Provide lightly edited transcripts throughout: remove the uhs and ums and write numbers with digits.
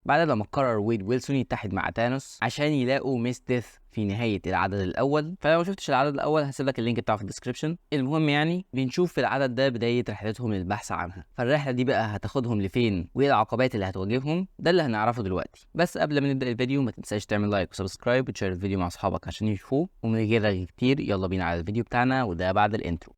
بعد لما قرر ويد ويلسون يتحد مع تانوس عشان يلاقوا ميس ديث في نهاية العدد الأول. فلو ما شفتش العدد الأول هسيب لك اللينك بتاعه في الديسكربشن. المهم يعني بنشوف في العدد ده بداية رحلتهم للبحث عنها، فالرحلة دي بقى هتاخدهم لفين وايه العقبات اللي هتواجههم، ده اللي هنعرفه دلوقتي. بس قبل ما نبدأ الفيديو ما تنساش تعمل لايك وسبسكرايب وتشير الفيديو مع أصحابك عشان يشوفوه. ومن غير رغي كتير يلا بينا على الفيديو بتاعنا، وده بعد الانترو.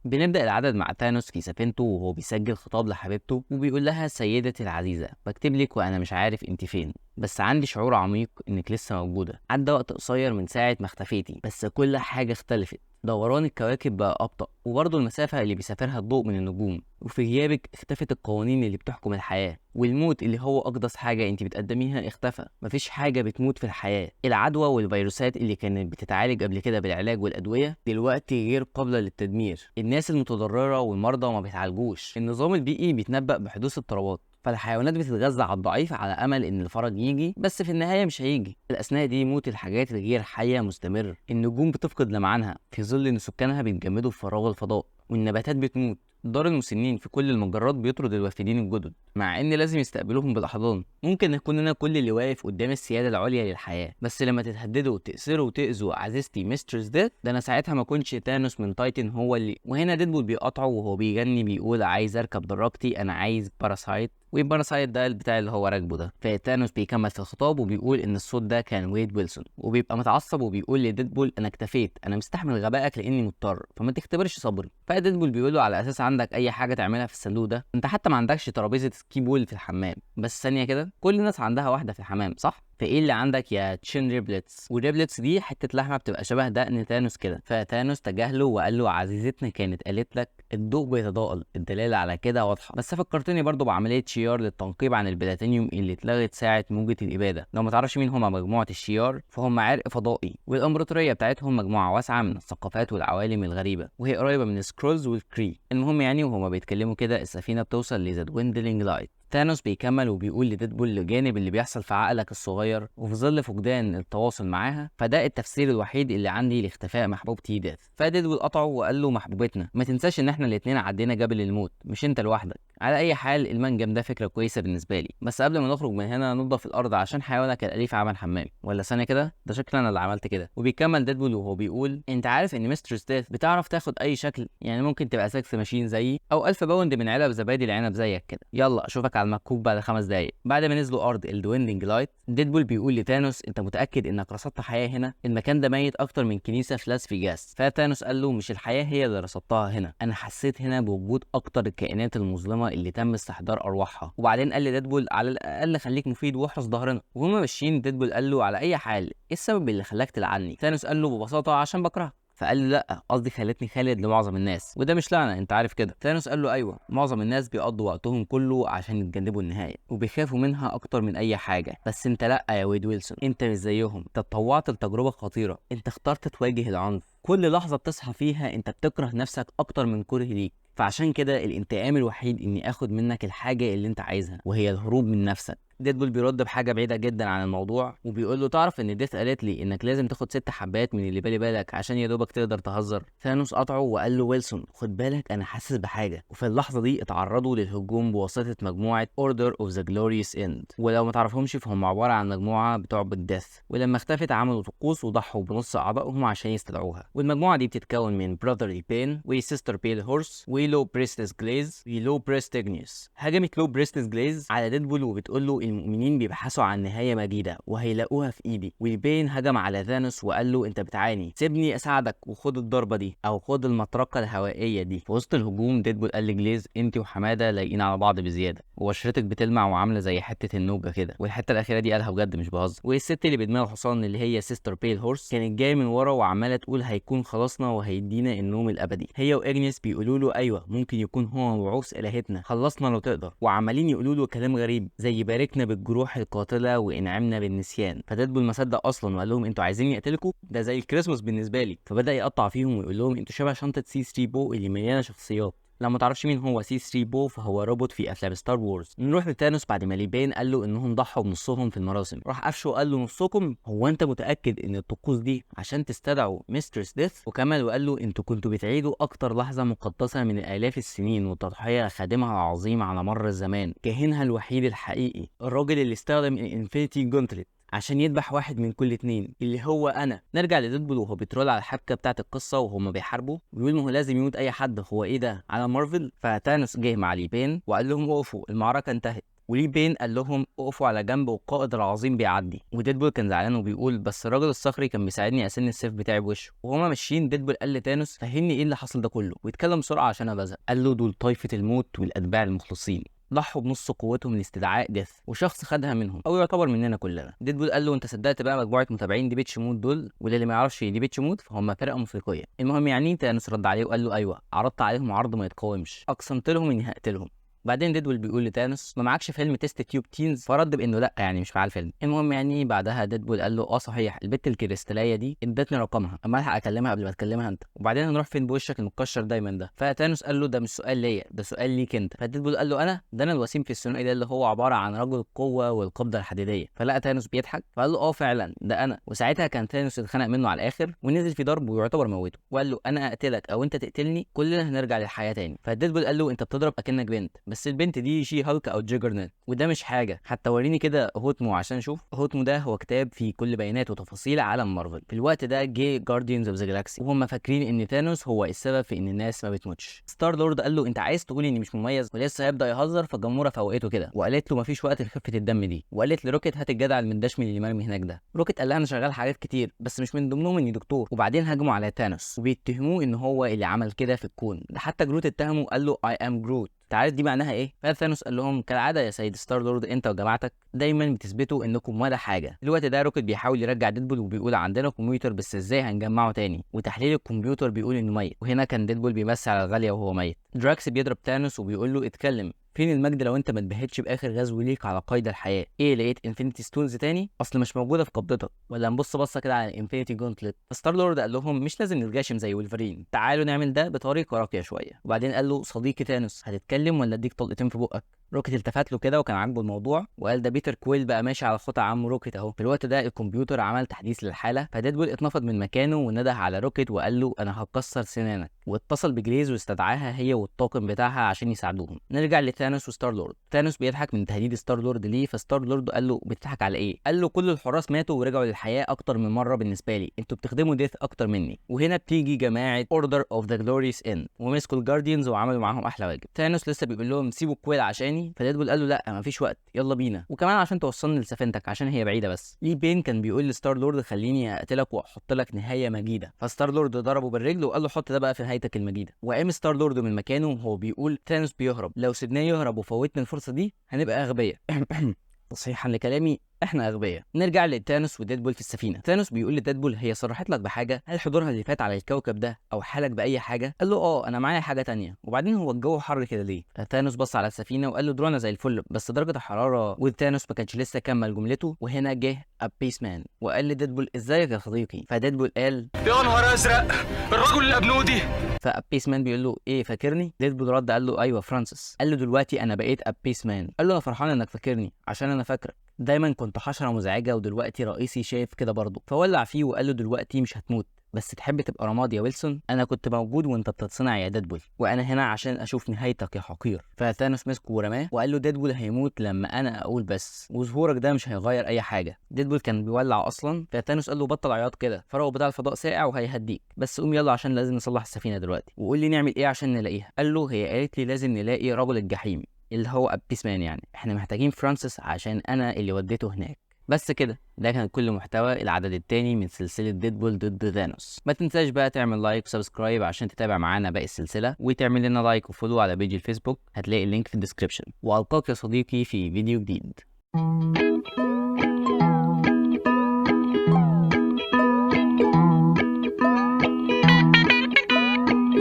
بنبدأ العدد مع تانوس في سفينته وهو بيسجل خطاب لحبيبته وبيقول لها: سيدتي العزيزة، بكتب لك وأنا مش عارف أنت فين، بس عندي شعور عميق إنك لسه موجودة. عدى وقت قصير من ساعة ما اختفيتي، بس كل حاجة اختلفت. دوران الكواكب بقى أبطأ، وبرضه المسافة اللي بيسافرها الضوء من النجوم، وفي غيابك اختفت القوانين اللي بتحكم الحياة، والموت اللي هو أقدس حاجة انت بتقدميها اختفى. مفيش حاجة بتموت في الحياة. العدوى والفيروسات اللي كانت بتتعالج قبل كده بالعلاج والأدوية دلوقتي غير قابلة للتدمير. الناس المتضررة والمرضى ما بيتعالجوش. النظام البيئي بيتنبأ بحدوث اضطرابات، فالحيوانات بتتغذى على الضعيف على امل ان الفرج يجي، بس في النهايه مش هيجي. الاثناء دي موت الحاجات الغير حيه مستمر. النجوم بتفقد لمعانها في ظل ان سكانها بيتجمدوا في فراغ الفضاء، والنباتات بتموت. دار المسنين في كل المجرات بيطرد الوافدين الجدد، مع ان لازم يستقبلوهم بالاحضان. ممكن نكون انا كل اللي واقف قدام السياده العليا للحياه، بس لما تتهددوا وتأسروا وتأذوا عزيزتي مسترز ديث، ده انا ساعتها ما كنتش تانوس من تايتن هو اللي. وهنا ديدبول بيقاطعه وهو بيغني بيقول: عايز اركب دراجتي، انا عايز باراسايت. والباراسايت ده البتاع اللي هو راكبه ده. فتانوس بيكمل في الخطاب وبيقول ان الصوت ده كان ويد ويلسون، وبيبقى متعصب وبيقول لديدبول: انا اكتفيت، انا مستحمل غبائك لاني مضطر، فما تختبرش صبري. فديدبول بيقول له: على اساس عندك اي حاجه تعملها في الصندوق ده؟ انت حتى ما عندكش ترابيزه سكي بول في الحمام. بس ثانيه كده، كل الناس عندها واحده في الحمام صح؟ فايه اللي عندك يا تشين ريبلتس؟ والريبلتس دي حته لحمه بتبقى شبه دقن تانوس كده. فتانوس تجاهله وقال له: عزيزتنا كانت قالت لك. الضوء بيتضاءل، الدلاله على كده واضحه. بس فكرتني برضو بعمليه شيار للتنقيب عن البلاتينيوم اللي اتلغت ساعه موجه الاباده. لو ما تعرفش مين هما مجموعه الشيار، فهم عرق فضائي، والامبراطوريه بتاعتهم مجموعه واسعه من الثقافات والعوالم الغريبه، وهي قريبه من السكرولز والكري. المهم يعني وهما بيتكلموا كده السفينه بتوصل لذا دويندلينج لايت. ثانوس بيكمل وبيقول لديدبول: الجانب اللي بيحصل في عقلك الصغير وفي ظل فقدان التواصل معاها، فده التفسير الوحيد اللي عندي لاختفاء محبوبتي ديث. فديدبول قطعه وقال له: محبوبتنا، ما تنساش ان احنا الاتنين عدينا جبل الموت، مش انت لوحدك. على اي حال المنجم ده فكره كويسه بالنسبه لي، بس قبل ما نخرج من هنا ننضف الارض عشان حيوانك الاليف عمل حمام. ولا ثانيه كده، ده شكل انا اللي عملت كده. وبيكمل ديدبول وهو بيقول: انت عارف ان مسترس ديث بتعرف تاخد اي شكل، يعني ممكن تبقى سكس ماشين زيي، او 1000 باوند من علب زبادي العنب زيك كده. يلا اشوفك على المكوك بعد 5 دقايق. بعد ما نزلوا ارض الدويندنج لايت، ديدبول بيقول لتانوس: انت متاكد انك رصدت حياه هنا؟ المكان ده ميت اكتر من كنيسه في لاس فيجاس. فتانوس قال له: مش الحياه هي اللي رصدتها هنا، انا حسيت هنا بوجود اكتر الكائنات المظلمه اللي تم استحضار ارواحها. وبعدين قال لديدبول: على الاقل خليك مفيد واحرس ظهرنا. وهما ماشيين ديدبول قال له: على اي حال ايه السبب اللي خلاك تلعني؟ تانوس قال له ببساطه: عشان بكرهك. فقال له: لا، قصدي خلتني خالد لمعظم الناس، وده مش لعنه انت عارف كده. ثانوس قال له: ايوه، معظم الناس بيقضوا وقتهم كله عشان يتجنبوا النهايه وبيخافوا منها اكتر من اي حاجه، بس انت لا يا ويد ويلسون، انت مش زيهم. انت اتطوعت لتجربه خطيره، انت اخترت تواجه العنف. كل لحظه بتصحى فيها انت بتكره نفسك اكتر من كره ليك، فعشان كده الانتقام الوحيد اني اخد منك الحاجه اللي انت عايزها، وهي الهروب من نفسك. ديدبول بيرد بحاجه بعيده جدا عن الموضوع وبيقول له: تعرف ان ديث قالت لي انك لازم تاخد 6 حبات من اللي بالي بالك عشان يا دوبك تقدر تهزر؟ ثانوس قطعه وقال له: ويلسون خد بالك، انا حاسس بحاجه. وفي اللحظه دي اتعرضوا للهجوم بواسطه مجموعه اوردر اوف ذا جلوريوس اند، ولو ما تعرفهمش فهم عباره عن مجموعه بتعبد ديث، ولما اختفت عملوا طقوس وضحوا بنص اعضائهم عشان يستدعوها. والمجموعه دي بتتكون من براذر بين وسيستر بيل هورس ولو بريستس جليز ولو بريستجنيوس. هجمت لو بريستس جليز على ديدبول وبتقول له: المؤمنين بيبحثوا عن نهايه مجيده وهيلاقوها في ايدي. والبين هجم على ثانوس وقال له: انت بتعاني، سيبني اساعدك وخد الضربه دي، او خد المطرقه الهوائيه دي. في وسط الهجوم ديدبول قال لجليز: انت وحماده لايقين على بعض بزياده، وبشرتك بتلمع وعامله زي حته النوجه كده. والحته الاخيره دي قالها بجد مش بهزر. والست اللي بدماغ الحصان اللي هي سيستر بيل هورس كانت جايه من ورا وعماله تقول: هيكون خلصنا وهيدينا النوم الابدي. هي واجنيس بيقولوا له: ايوه ممكن يكون هو مبعوث الهتنا، خلصنا لو تقدر. وعمالين يقولوا له كلام غريب زي: باركنا بالجروح القاتله وانعمنا بالنسيان. فديدبول ما صدق اصلا وقال لهم: انتوا عايزيني اقتلكم؟ ده زي الكريسماس بالنسبه لي. فبدا يقطع فيهم ويقول لهم: انتوا شبه شنطه سي 3 بو اللي مليانه شخصيات، لما تعرفش مين هو سي 3 بو فهو روبوت في افلام ستار وورز. نروح لتانوس بعد ما لي بين قال له انهم ضحوا بنصهم في المراسم، راح قفشه وقال له نصكم؟ هو انت متاكد ان الطقوس دي عشان تستدعوا ميسترس ديث؟ وكمل وقال له انتوا كنتوا بتعيدوا اكتر لحظه مقدسه من الاف السنين وتضحيه خادمها العظيم على مر الزمان، كاهنها الوحيد الحقيقي، الراجل اللي استخدم الانفينيتي جونتلت عشان يذبح واحد من كل اتنين اللي هو انا. نرجع لديدبول وهو بيترول على الحبكه بتاعه القصه وهما بيحاربوا، بيقول ما هو لازم يموت اي حد، هو ايه ده على مارفل؟ فتانوس جه مع لي بين وقال لهم وقفوا المعركه انتهت، ولي بين قال لهم اقفوا على جنب والقائد العظيم بيعدي. وديدبول كان زعلان وبيقول بس الراجل الصخري كان بيساعدني اسن السيف بتاعي بوشه. وهما ماشيين ديدبول قال لتانوس فهمني ايه اللي حصل ده كله، ويتكلم بسرعه عشان انا بزهق. قال له دول طائفه الموت والاتباع المخلصين، ضحوا بنص قوتهم لاستدعاء ديث وشخص خدها منهم او يعتبر مننا كلنا. ديدبول قال له انت صدقت بقى مجموعه متابعين دي بيتش مود دول؟ واللي ما يعرفش دي بيتش مود فهم فرقه موسيقيه. المهم يعني تانوس رد عليه وقال له ايوه، عرضت عليهم عرض ما يتقاومش، اقسمت لهم اني هقتلهم. بعدين ديدبول بيقول لتانوس ما معكش فيلم تيست تيوب تينز؟ فرد بانه لا يعني مش معاه الفيلم. المهم يعني بعدها ديدبول قال له صحيح البت الكريستاليه دي ادتني رقمها، اما الحق اكلمها قبل ما تكلمها انت، وبعدين هنروح فين بوشك المتكشر دايما ده؟ فتانوس قال له ده مش سؤال ليا، ده سؤال ليك انت. فديدبول قال له ده انا الوسيم في الثنائي ده اللي هو عباره عن رجل القوه والقبضه الحديديه. فلقى تانوس بيضحك فقال له فعلا ده انا. وساعتها كان تانوس اتخنق منه على الاخر ونزل في ضرب ويعتبر موته، وقال له انا اقتلك او انت تقتلني كلنا هنرجع للحياه تاني. فديدبول قال له انت بتضرب اكنك بنت، بس البنت دي شي هالك او جيجرنت وده مش حاجه، حتى وريني كده هوتمو عشان اشوف. هوتمو ده هو كتاب فيه كل بيانات وتفاصيل عالم مارفل. في الوقت ده جه جارديانز اوف ذا جالاكسي وهم فاكرين ان تانوس هو السبب في ان الناس ما بتموتش. ستار لورد قال له انت عايز تقول اني مش مميز؟ ولسه هيبدا يهزر فجموره فوقته كده وقالت له مفيش وقت لخفه الدم دي، وقالت لروكيت هات الجدع المندشمي اللي مرمي هناك ده. روكيت قال لها انا شغال حاجات كتير بس مش من ضمنهم اني دكتور. وبعدين هجموا على تانوس وبيتهموه ان هو اللي عمل كده في الكون ده، حتى جروت اتهمه قال له اي ام جروت. انت عارف دي معناها ايه؟ فثانوس قال لهم كالعاده يا سيد ستار لورد انت وجماعتك دايما بتثبتوا انكم ولا حاجه. الوقت ده روكيت بيحاول يرجع ديدبول وبيقول عندنا كمبيوتر بس ازاي هنجمعه تاني، وتحليل الكمبيوتر بيقول انه ميت. وهنا كان ديدبول بيمثل على الغاليه وهو ميت. دراكس بيضرب تانوس وبيقول له اتكلم، فين المجد لو انت ما اتبهتش باخر غزو ليك على قيد الحياه؟ ايه لقيت انفينيتي ستونز تاني؟ اصل مش موجوده في قبضتك، ولا نبص بصه كده على الانفينيتي جونتلت؟ فستار لورد قال لهم مش لازم نتجاشم زي ولفرين، تعالوا نعمل ده بطريقه راقيه شويه. وبعدين قال له صديقي تانوس هتتكلم ولا اديك طلقتين في بقك؟ روكيت التفت له كده وكان عاجبه الموضوع وقال ده بيتر كويل بقى ماشي على خطى عم روكيت اهو. في الوقت ده الكمبيوتر عمل تحديث للحاله فديدبول اتنفض من مكانه ونده على روكيت وقال له انا هكسر سنانك، واتصل بجريز واستدعاها هي والطاقم بتاعها عشان يساعدوهم. نرجع لثانوس وستار لورد. ثانوس بيضحك من تهديد ستار لورد ليه، فستار لورد قال له بتضحك على ايه؟ قال له كل الحراس ماتوا ورجعوا للحياه اكتر من مره بالنسبه لي، انتوا بتخدموا ديث اكتر مني. وهنا بتيجي جماعه اوردر اوف ذا جلوريوس ان ومسكوا الجارديانز وعملوا معاهم احلى واجب. ثانوس لسه بيقول لهم سيبوا كويل عشاني، فديدبول قال له لا مفيش وقت يلا بينا، وكمان عشان توصلني لسفينتك عشان هي بعيده بس. لي بين كان بيقول لستار لورد خليني اقتلك واحط لك نهايه مجيده، فستار لورد ضربه بالرجل وقال له حط ده بقى في نهايتك المجيده. وقام ستار لورد من مكانه وهو بيقول ثانوس بيهرب، لو سيبناه يهرب وفوتنا الفرصه دي هنبقى اغبياء. تصحيحا لكلامي احنا اغبياء. نرجع لتانوس وديدبول في السفينه. تانوس بيقول لديدبول هي صرحت لك بحاجه؟ هل حضورها اللي فات على الكوكب ده او حالك باي حاجه؟ قال له انا معايا حاجه تانية. وبعدين هو الجو حر كده ليه؟ فتانوس بص على السفينه وقال له درونا زي الفل بس درجه الحراره. وتانوس ما كانش لسه كمل جملته وهنا جه ابيس مان وقال لديدبول ازيك يا صديقي؟ فديدبول قال يا نهار ازرق الرجل الابنودي. فابيس مان بيقول له ايه فاكرني؟ ديدبول رد قال له ايوه فرانسيس. قال له دلوقتي انا بقيت ابيس مان. قال له انا فرحان انك فاكرني عشان انا فاكرك، دايما كنت حشره مزعجه ودلوقتي رئيسي شايف كده برضه. فولع فيه وقال له دلوقتي مش هتموت بس تحب تبقى رماد يا ويلسون؟ انا كنت موجود وانت بتتصنع يا ديدبول وانا هنا عشان اشوف نهايتك يا حقير. فثانوس مسكه ورماه وقال له ديدبول هيموت لما انا اقول بس، وظهورك ده مش هيغير اي حاجه. ديدبول كان بيولع اصلا فثانوس قال له بطل عياط كده، فراغ بتاع الفضاء ساقع وهيهديك بس قوم يلا عشان لازم نصلح السفينه دلوقتي، وقول لي نعمل ايه عشان نلاقيها. قال له هي قالت لي لازم نلاقي رجل الجحيم اللي هو ابيس مان، يعني احنا محتاجين فرانسيس عشان انا اللي وديته هناك. بس كده ده كان كل محتوى العدد الثاني من سلسلة ديدبول ضد ثانوس. ما تنساش بقى تعمل لايك وسبسكرايب عشان تتابع معانا باقي السلسلة، وتعمل لنا لايك وفولو على بيج الفيسبوك هتلاقي اللينك في الديسكريبشن. والقاك يا صديقي في فيديو جديد.